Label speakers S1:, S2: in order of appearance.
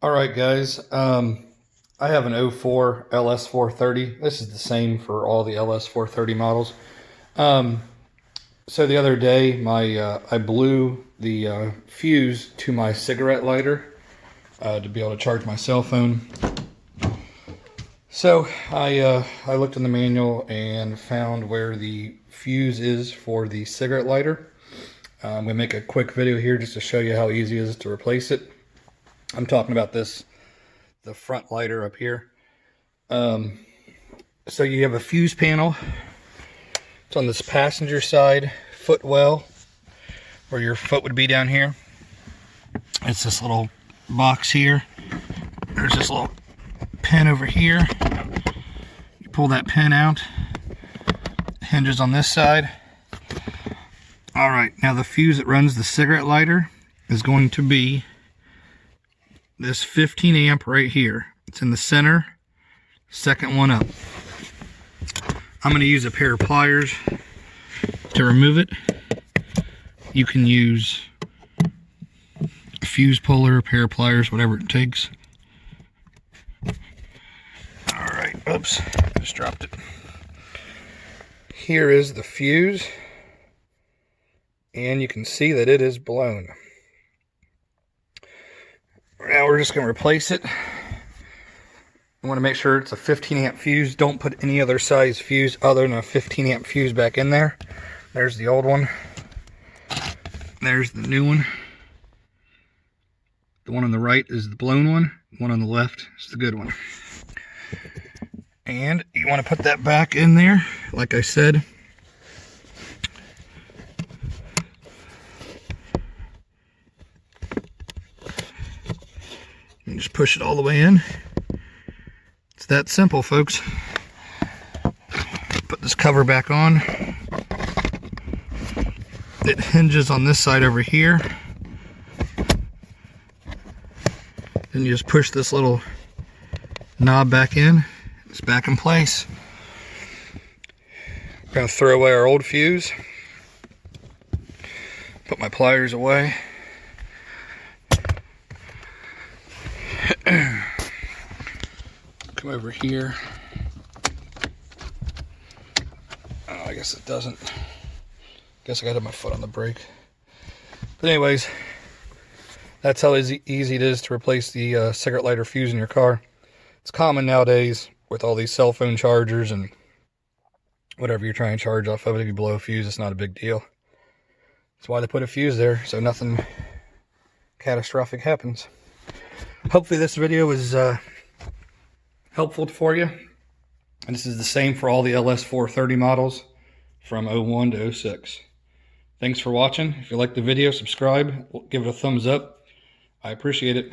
S1: All right, guys. I have an '04 LS430. This is the same for all the LS430 models. So the other day, I blew the fuse to my cigarette lighter to be able to charge my cell phone. So I looked in the manual and found where the fuse is for the cigarette lighter. I'm gonna make a quick video here just to show you how easy it is to replace it. I'm talking about the front lighter up here. So you have a fuse panel. It's on this passenger side footwell, where your foot would be down here. It's this little box here. There's this little pin over here. You pull that pin out. Hinges on this side. All right, now the fuse that runs the cigarette lighter is going to be this 15 amp right here. It's in the center, second one up. I'm going to use a pair of pliers to remove it. You can use a fuse puller, a pair of pliers, whatever it takes. Alright, oops, just dropped it. Here is the fuse, and you can see that it is blown. Now we're just going to replace it. I want to make sure it's a 15 amp fuse. Don't put any other size fuse other than a 15 amp fuse back in there. There's the old one. There's the new one. The one on the right is the blown one. The one on the left is the good one. And you want to put that back in there, like I said. And just push it all the way in. It's that simple, folks. Put this cover back on. It hinges on this side over here. Then you just push this little knob back in. It's back in place. I'm going to throw away our old fuse. Put my pliers away. Come over here. Oh, I guess it doesn't. Guess I got my foot on the brake. But anyways, that's how easy it is to replace the cigarette lighter fuse in your car. It's common nowadays with all these cell phone chargers and whatever you're trying to charge off of it. If you blow a fuse, it's not a big deal. That's why they put a fuse there, so nothing catastrophic happens. Hopefully this video was helpful for you. And this is the same for all the LS430 models from 01 to 06. Thanks for watching. If you liked the video, subscribe, give it a thumbs up. I appreciate it.